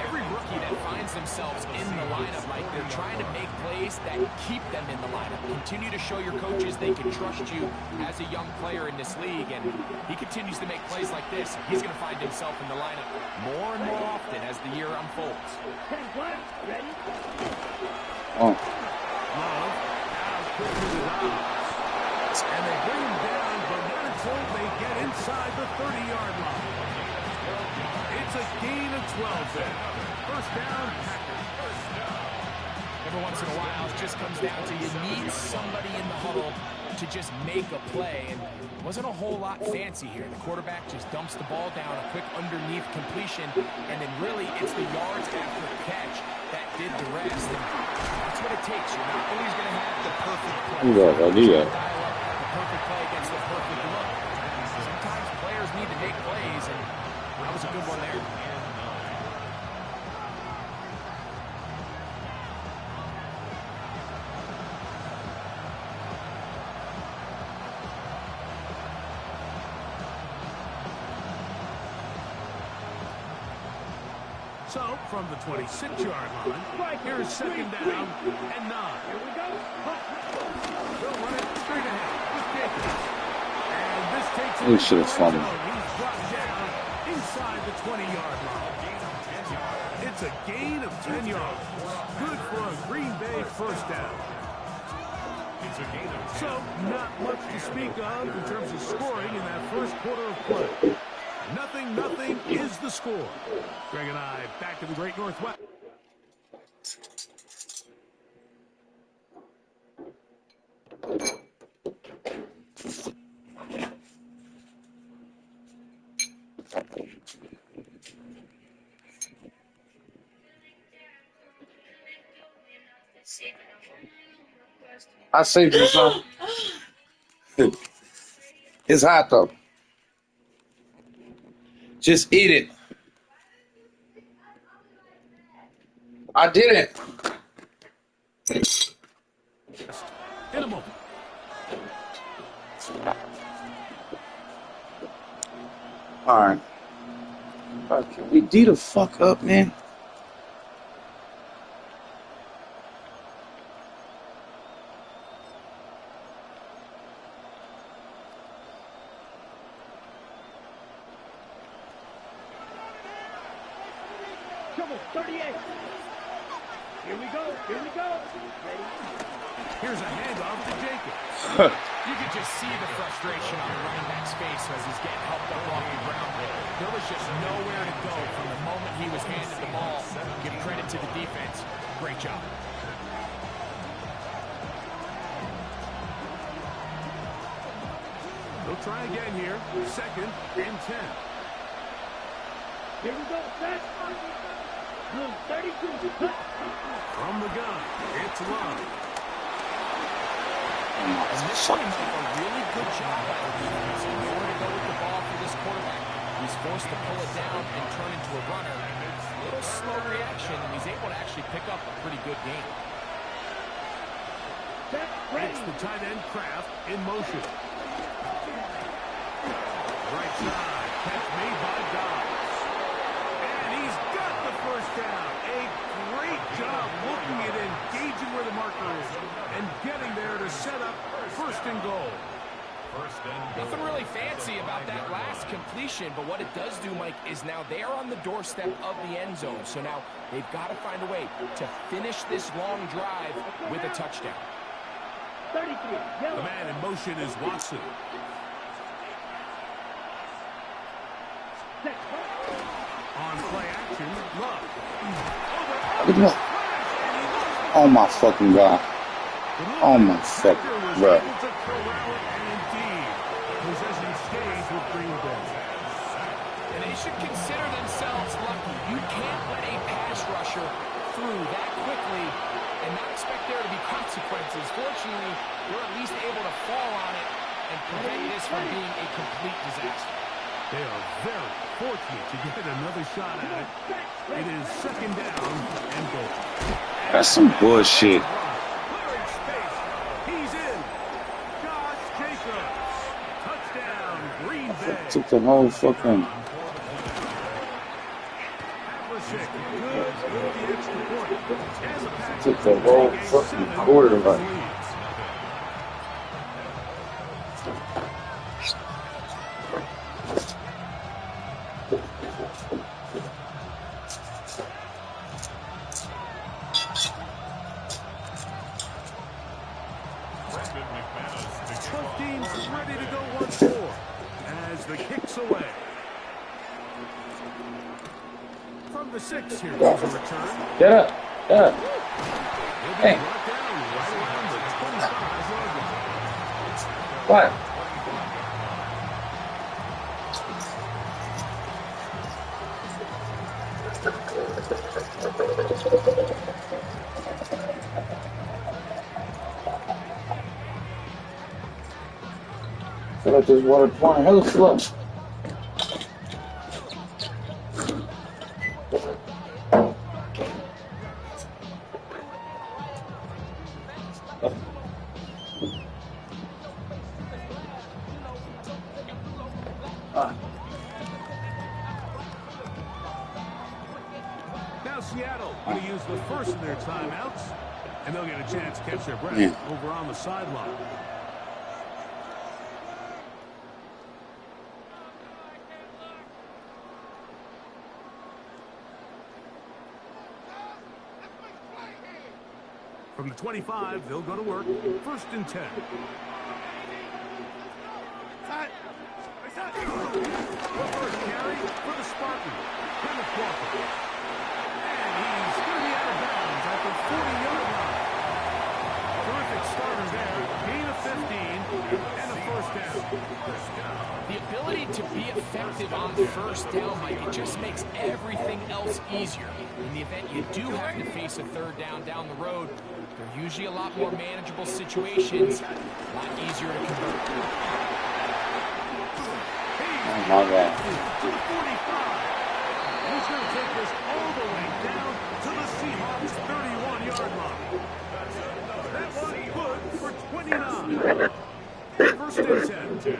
Every rookie that finds themselves in the lineup, Mike, they're trying to make plays that keep them in the lineup. Continue to show your coaches they can trust you as a young player in this league, and he continues to make plays like this. He's going to find himself in the lineup more and more often as the year unfolds. 10 black. Ready? Oh. Love out quick to the odds. And they bring him down, but not until they get inside the 30-yard line. It's a gain of 12 there. First down, Packers. Every once in a while, it just comes down to you need somebody in the huddle to just make a play. And it wasn't a whole lot fancy here. The quarterback just dumps the ball down, a quick underneath completion, and then really it's the yards after the catch that did the rest. And that's what it takes. You're not always going to have the perfect play. Yeah. The perfect play against the perfect look. Sometimes players need to make plays, and that was a good one there. So, from the 26-yard line, here's second down and 9. Here we go. They'll run it straight ahead with Jacobs. And this takes him We into should the have red fumbled. zone. He's brought down inside the 20-yard line. It's a gain of 10 yards. Good for a Green Bay first down. It's a gain of 10. So, not much to speak of in terms of scoring in that first quarter of play. Nothing is the score. Greg and I back in the Great Northwest. I saved you some. It's hot though. Just eat it. I didn't. In a moment. All right. Can we D the fuck up, man? Come on, 38. Here we go. Here we go. Ready? Here's a handoff to Jacobs. You could just see the frustration on the running back's face as he's getting helped up off the ground. There was just nowhere to go from the moment he was handed the ball. Give credit to the defense. Great job. They'll try again here. Second and 10. Here we go. Set. Blue, 32. From the gun, it's Love. And this seems like a really good job by the defense. Nowhere to go with the ball for this quarterback. He's forced to pull it down and turn into a runner. A little slow reaction, and he's able to actually pick up a pretty good game. Set. Ready. It's the tight end Kraft in motion. Right side, catch made by Dobbs. And he's got the first down. A great job looking at engaging where the marker is and getting there to set up first and goal. First and goal. Nothing really fancy about that last completion, but what it does do, Mike, is now they're on the doorstep of the end zone. So now they've got to find a way to finish this long drive with a touchdown. 33. The Yellow. man in motion is Watson. Set. On play action, Love. Oh my fucking god. Oh my fucking bro. Possession stays with Green Bay. And they should consider themselves lucky. You can't let a pass rusher through that quickly and not expect there to be consequences. Fortunately, they're at least able to fall on it and prevent this from being a complete disaster. They are very fortunate to get another shot at it. It is second down and goal. That's some bullshit. Clearing space. He's in. Josh Jacobs. Touchdown, Green Bay. Took the whole fucking. Havlicek, good with the extra point. And the Packers Took the whole take a fucking 7-0 quarter, like. lead. Brendan McManus to kick Both off. teams ready to go once more as the kick's away. From the 6, here goes a return. Get up. Get up. He'll be Hey. brought down right around the 25-yard line. What? I feel like this water pouring hella slow. Seattle going to use the first of their timeouts, and they'll get a chance to catch their breath over on the sideline. From the 25, they'll go to work. 1st and 10. The first carry for the Spartans. Kenneth Walker. And he's going to be out of bounds at the 40-yard line. Terrific starter there. Gain of 15 and a 1st down. The ability to be effective on 1st down, Mike, it just makes everything else easier. In the event you do have to face a 3rd down the road, they're usually a lot more manageable situations, a lot easier to convert. Oh my God. To the 45. He's going to take this all the way down to the Seahawks' 31-yard line. That one good for 29. 1st and 10.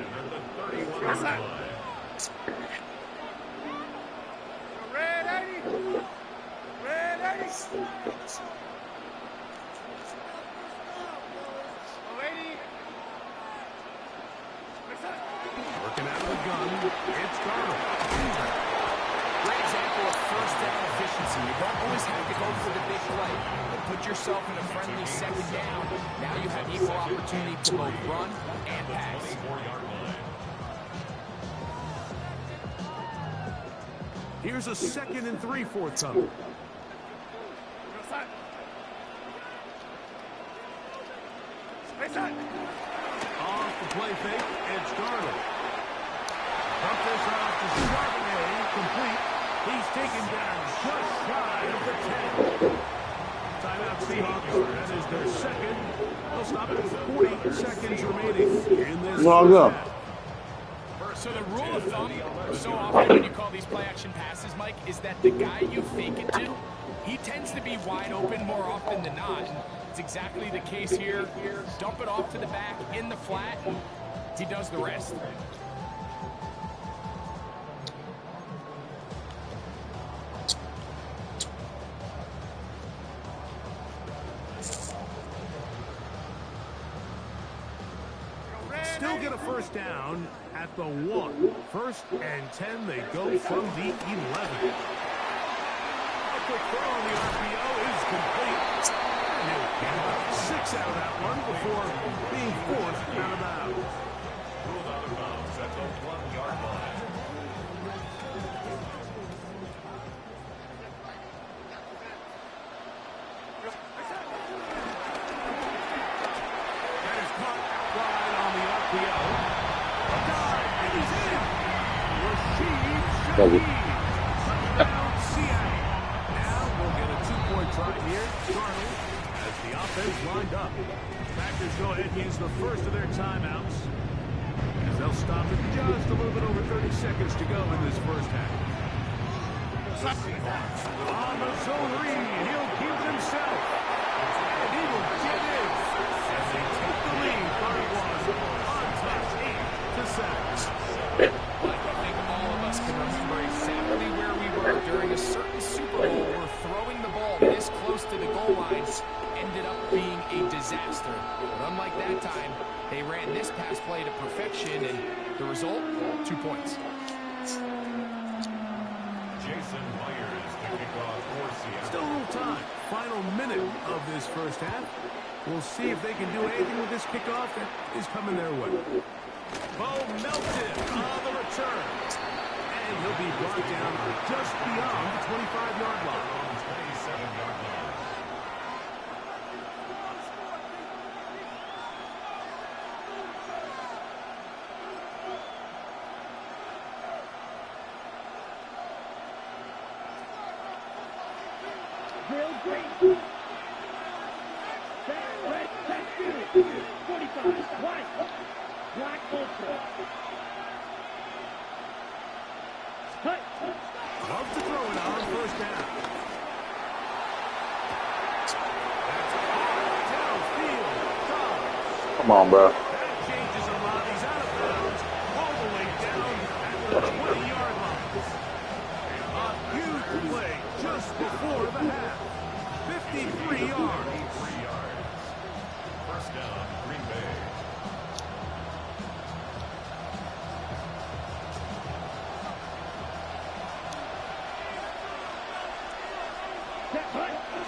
What's that? Red 80. Red 80. Working out of the gun, it's Garner. Great example of 1st down efficiency. You don't always have to go for the big play, but put yourself in a friendly 2nd down. Now you have equal opportunity to both run and pass. Here's a 2nd and 3 forthcoming. Off the play fake, it's Darnold. Pump this off to Charbonnet, complete. He's taken down just shy of the 10. Timeout Seahawks, that is their 2nd. They'll stop it with 40 seconds remaining in this half. So the rule of thumb, so often when you call these play-action passes, Mike, is that the guy you fake it to, he tends to be wide open more often than not. And it's exactly the case here. Dump it off to the back in the flat, and he does the rest. Still get a 1st down at the 1. 1st and 10, they go from the 11. A quick throw on the RPO is complete. And he'll get about 6 out of that one before being forced out of bounds. Ruled out of bounds at the 1-yard line. That is caught outside on the RPO. A dive, and he's in. Rashid Shaheed. Touchdown, Seattle. Now we'll get a 2-point try here. Darnold as the offense lined up. Packers go ahead and use the first of their timeouts, as they'll stop it just a little bit over 30 seconds to go in this 1st half. On the zone read, he'll keep it himself. And he will get in as they take the lead 31 on touch 8-7. I think all of us can remember exactly where we were during a certain Super Bowl where throwing the ball this close to the goal line ended up being a disaster. But unlike that time, they ran this pass play to perfection, and the result, 2 points. Jason Myers to kick off for Seattle. Still a little time. Final minute of this 1st half. We'll see if they can do anything with this kickoff that is coming their way. Bo Melton on the return. And he'll be brought down just beyond the 25-yard line. 27-yard line. Real great. Red, 45, white, black ultra. Cut. Love to throw it on 1st down. Downfield. Come on, bro. That changes a lot. He's out of bounds all the way down at the 20-yard line. A huge play just before the half.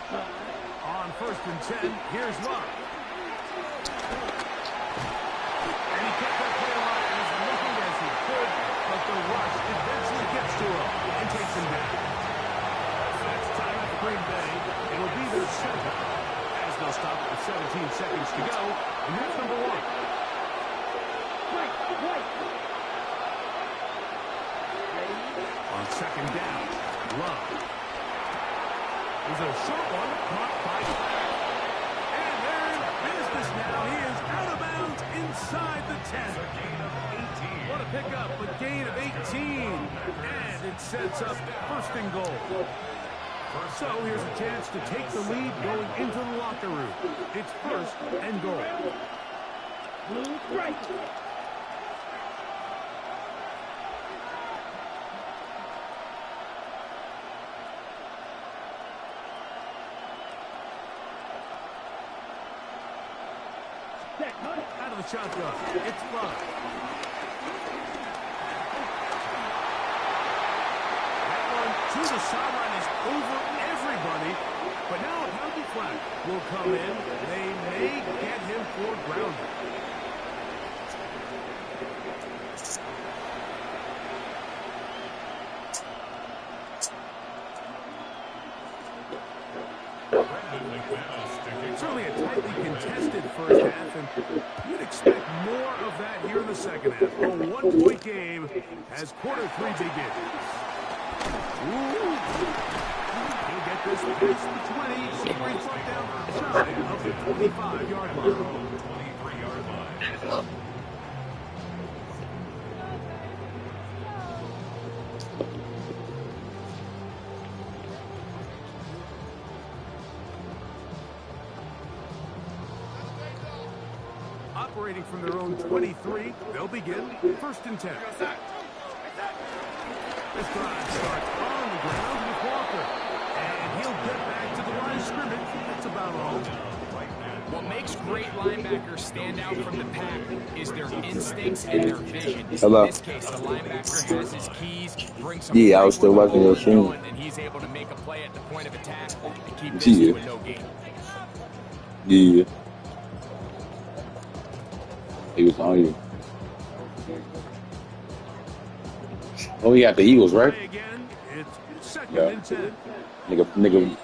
On 1st and 10, here's Love. And he kept that play alive as long as he could, but the rush eventually gets to him and takes him down. That's time at Green Bay. It'll be their second, as they'll stop with 17 seconds to go, and here's number 1. On 2nd down, Love. There's a short one caught by Flack. And they're in business now. He is out of bounds inside the 10. What a pickup, a gain of 18. And it sets up 1st and goal. So here's a chance to take the lead going into the locker room. It's 1st and goal. Blue right. Out of the shotgun, it's Love. That one to the sideline is over everybody. But now a penalty flag will come in. They may get him for grounding. Certainly a tightly contested first half, and you'd expect more of that here in the second half. A one-point game as quarter 3 begins. Ooh. He'll get this past the 20. Seabury's brought down shy of the 25-yard line. 23-yard line. Operating from their own 23, they'll begin 1st and 10. This drive starts on the ground with Walker. And he'll get back to the line of scrimmage. That's about all. What makes great linebackers stand out from the pack is their instincts and their vision. Hello. In this case, the linebacker has his keys, brings some Yeah, I was still watching your stream. and he's able to make a play at the point of attack and keep this Yeah. to a no gain. Yeah. He was on you. Oh, he got the Eagles, right? Play again. It's 2nd Yeah. and 10. Nigga,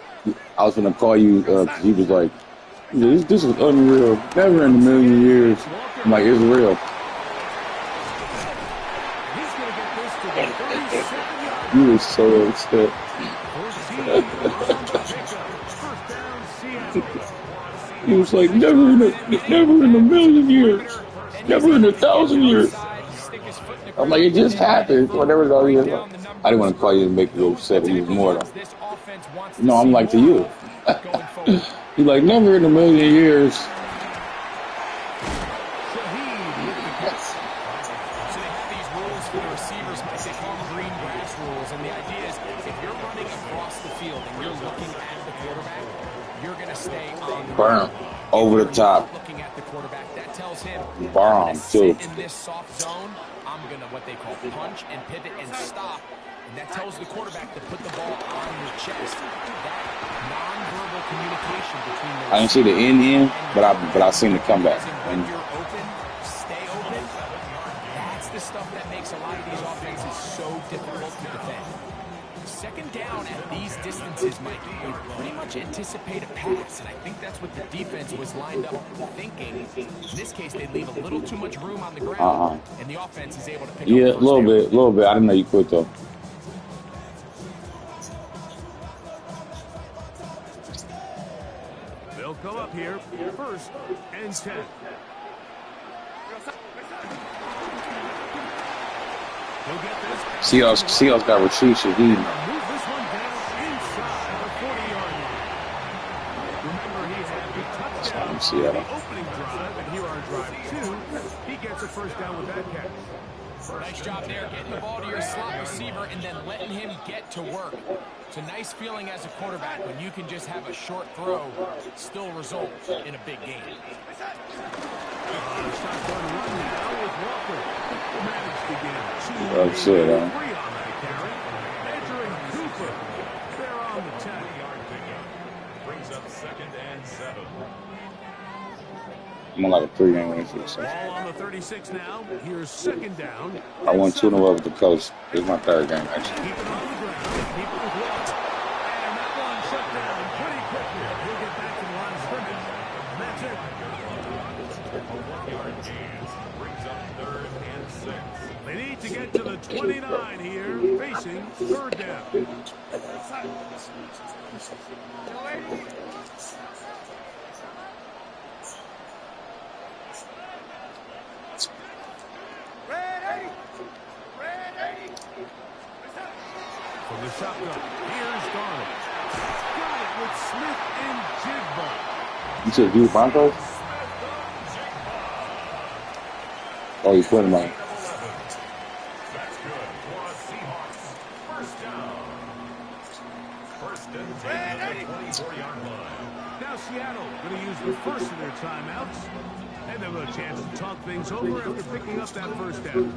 I was gonna call you, 'cause he was like, this is unreal. Never in a million years. I'm like, it's real. He's going to get this to the 37-yard You were so upset. 14 on the pickup. 1st down, Seattle. He was like, never in a million years. Never in 1,000 years. I'm like, it just happened. Whatever the years. I didn't want to call you and make you upset even more though. No, I'm like to you. You're like, never in a million years. So they have these rules for the receivers, Mike. They call them green grass rules. And the idea is if you're running across the field and you're looking at the quarterback, you're going to stay on the Burn. Over the top. looking at the quarterback. That tells him, Bomb, too. in this soft zone, I'm going to what they call punch and pivot and stop. And that tells the quarterback to put the ball on your chest. That nonverbal communication between the I didn't see the end, but I seen the comeback. when you're open, stay open. That's the stuff that makes a lot of these offenses so difficult to defend. 2nd down at these distances, Mike, we pretty much anticipate a pass, and I think that's what the defense was lined up thinking. In this case, they leave a little too much room on the ground, and the offense is able to pick Yeah, up a little bit. I didn't know you quit though. They'll come up here 1st and 10. He'll get this. Seahawks got Rashid Shaheed. Move this one down inside the 40-yard line. Remember, he had the touchdown on the opening drive, and here on drive 2, he gets a 1st down with that catch. Nice job there, getting the ball to your slot receiver and then letting him get to work. It's a nice feeling as a quarterback when you can just have a short throw still result in a big game. Shotgun run now with Walker. Managed to get 2 That's it, huh? free on that carry. Edger and Cooper, they're on the 10. I'm on like a 3-game winning streak. So Ball on the 36 now. Here's second down. I won 2 in a row with the coach. This is my 3rd game, actually. Keep it on the ground. Keep it with Watt. And that one shut down pretty quickly. He'll get back to the line of scrimmage. And that's it. A 1-yard gain brings up 3rd and 6. They need to get to the 29 here, facing 3rd down. From the shotgun, here's Darnold. Got it with Smith and Jigba. You said you Broncos? Oh, you put him on. That's good for a Seahawks. First down. First and 10 at the 24-yard line. Now Seattle going to use the first of their timeouts. And they'll have a chance to talk things over after picking up that first down.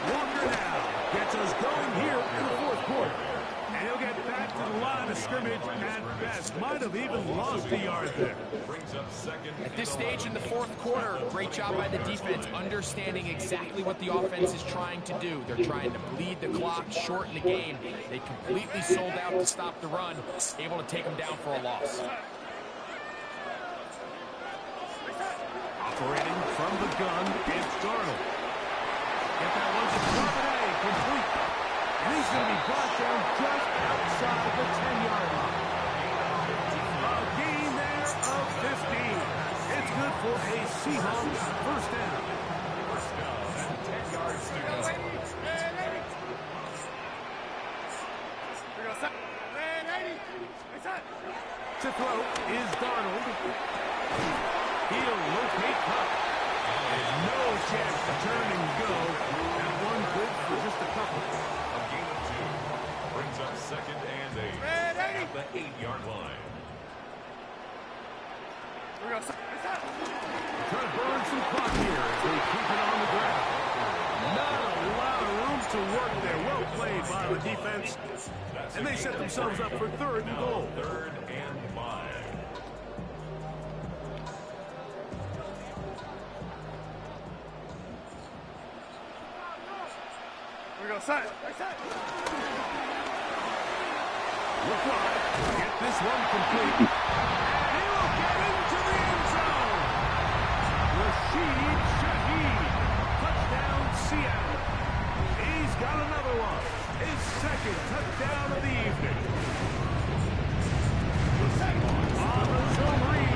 Walker now gets us going here in the 4th quarter. And he'll get back to the line of scrimmage at best. Might have even lost a yard there. Brings up 2nd. At this stage in the 4th quarter, great job by the defense, understanding exactly what the offense is trying to do. They're trying to bleed the clock, shorten the game. They completely sold out to stop the run, able to take them down for a loss. Operating from the gun, it's Darnold. Get that one to Charbonnet, complete. And he's going to be brought down just outside the 10-yard line. A gain there of 15. It's good for a Seahawks first down. First down and 10 yards to go. To throw is Darnold. He'll locate Cup. There's no chance to turn and go. That one good for just a couple. A gain of 2. Brings up 2nd and 8 at the 8-yard line. Trying to burn some clock here as they keep it on the ground. Not a lot of room to work there. Well played by the defense. And they set themselves up for 3rd and goal. 3rd and 5. Look right. Get this one complete. And he will get into the end zone. Rashid Shaheed. Touchdown, Seattle. He's got another one. His 2nd touchdown of the evening. On the zone read.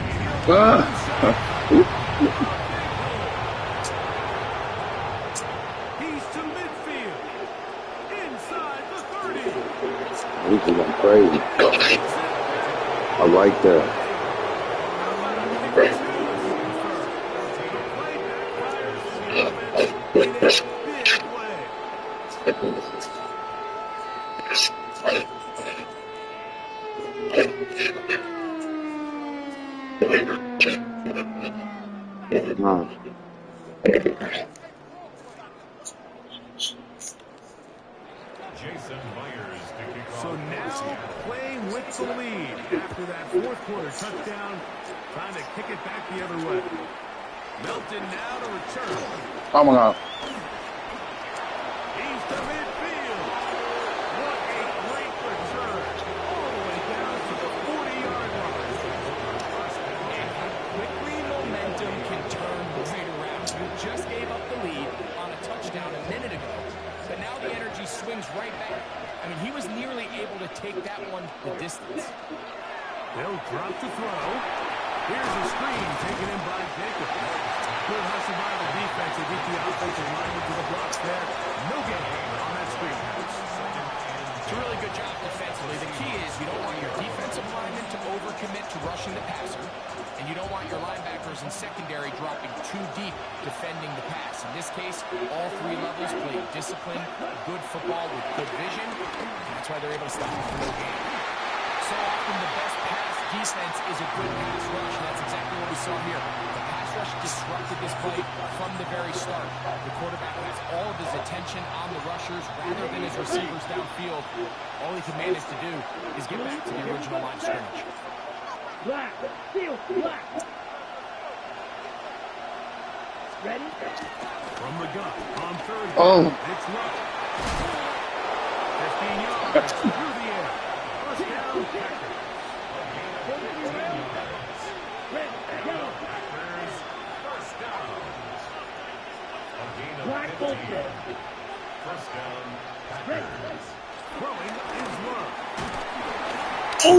He's to midfield. Inside the 30. This is going crazy. I like that. Jason Myers to kick off. So now playing with the lead after that 4th quarter touchdown, trying to kick it back the other way. Melton now to return. Oh my God. He's to midfield. What a great return. All the way down to the 40-yard line. Quickly, momentum can turn right around. You just gave up the lead on a touchdown a minute ago, but now the energy swings right back. I mean, he was nearly able to take that one the distance. They'll drop to throw. Here's a screen taken in by Jacob. Good hustle by the defense to get the offensive lineman to the blocks there. No gain on that screen pass. It's a really good job defensively. The key is you don't want your defensive lineman to overcommit to rushing the passer, and you don't want your linebackers and secondary dropping too deep defending the pass. In this case, all 3 levels play disciplined, good football with good vision. That's why they're able to stop it for no gain. So often the best pass defense is a good pass rush, and that's exactly what we saw here. The pass rush disrupted this play from the very start. The quarterback has all of his attention on the rushers rather than his receivers downfield. All he can manage to do is get back to the original line of scrimmage. Black. Steel. Black. Ready? From the gun on third down. Oh. It's Luck. 15 yards through the air. First down, Packers. Red. Yellow. First down. A gain of Black 15. bullshit. First down, Red. Packers. Throwing is Love. Oh.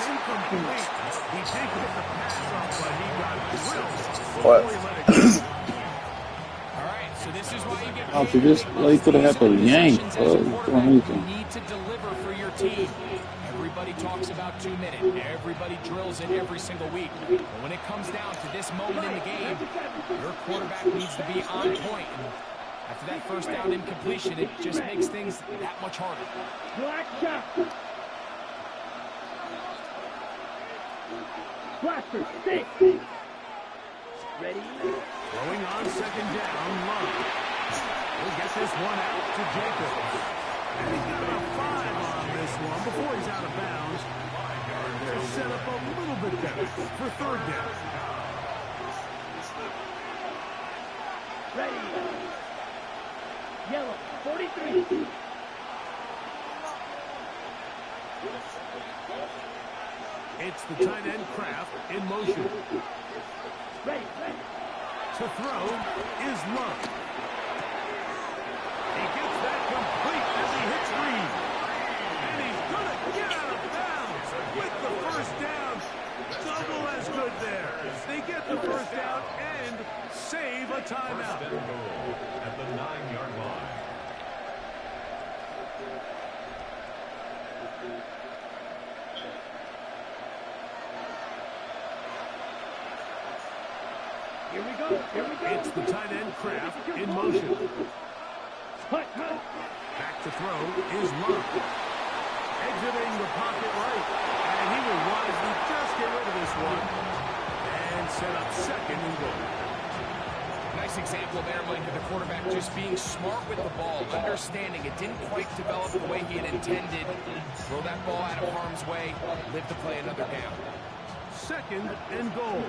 Incomplete. He did get the pass off, but he got drilled before What? he let it go. All right, so this is why you get Oh, paid so this big play bucks could have these happened yank. possessions as a quarterback. Anything. You need to deliver for your team. Everybody talks about 2 minutes. Everybody drills it every single week. But when it comes down to this moment in the game, your quarterback needs to be on point. And after that first down incompletion, it just makes things that much harder. Black shot. Blaster. Stick. Ready? Throwing on second down, Love. He'll get this one out to Jacobs. And he's got a 5 on this one before he's out of bounds. And they're set up a little bit better for third down. Ready. Yellow. 43. It's the tight end Kraft in motion. Ready. To throw is Love. He gets that complete as he hits Reed. And he's going to get out of bounds with the first down. Double as good there. They get the first down and save a timeout. First and goal at the 9-yard line. Here we go. It's the tight end Kraft in motion. Hut. Back to throw is Love. Exiting the pocket right. And he will wisely just get rid of this one. And set up second and goal. Nice example there, Mike, of the quarterback just being smart with the ball, understanding it didn't quite develop the way he had intended. Throw that ball out of harm's way, live to play another down. Second and goal.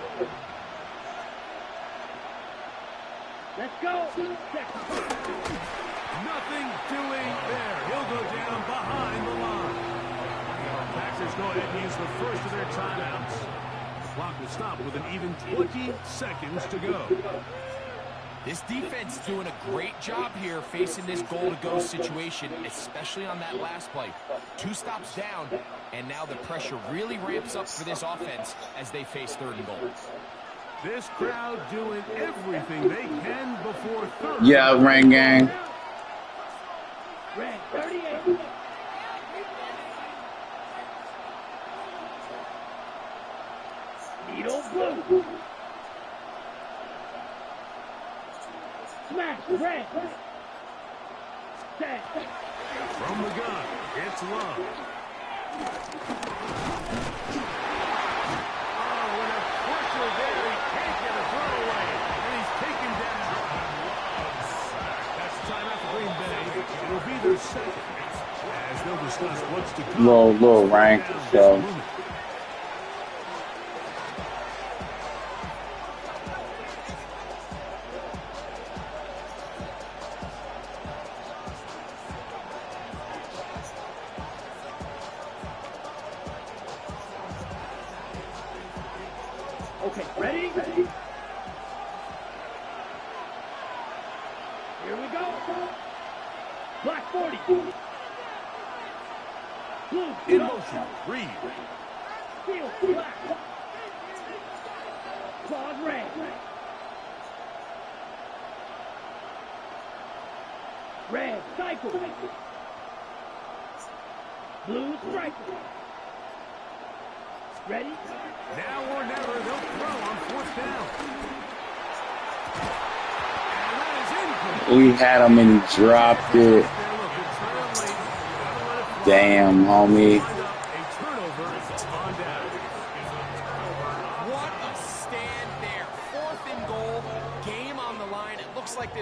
Let's go. Nothing doing there. He'll go down behind the line. Packers go ahead and use the first of their timeouts. The clock will stop with an even 20 seconds to go. This defense doing a great job here facing this goal-to-go situation, especially on that last play. 2 stops down, and now the pressure really ramps up for this offense as they face third and goal. This crowd doing everything they can before third. Yeah, rain gang. Red. 38. Needle blue. Smash. Red. Set. From the gun, it's Love. Oh, and a pressure there. He can't get a throw away. And he's taken down. That's timeout for Green Bay. It'll be their second. As they'll discuss what's to come. Low rank, so. Okay, ready? Here we go. Black 40. Blue. In motion, Reed. Steel. Black. Claws red. Red. Cycle. Blue striker. Ready? Now or never, they'll throw on 4th down. And that is incomplete. We had him and he dropped it. Damn, homie. A turnover on down.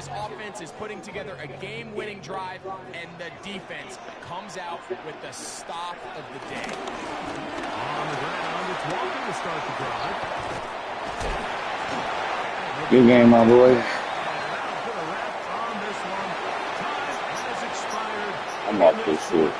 this offense is putting together a game-winning drive, and the defense comes out with the stop of the day. On the ground, it's Walker to start the drive. Good game, my boy. That'll put a wrap on this one. Time has expired. I'm off this shit.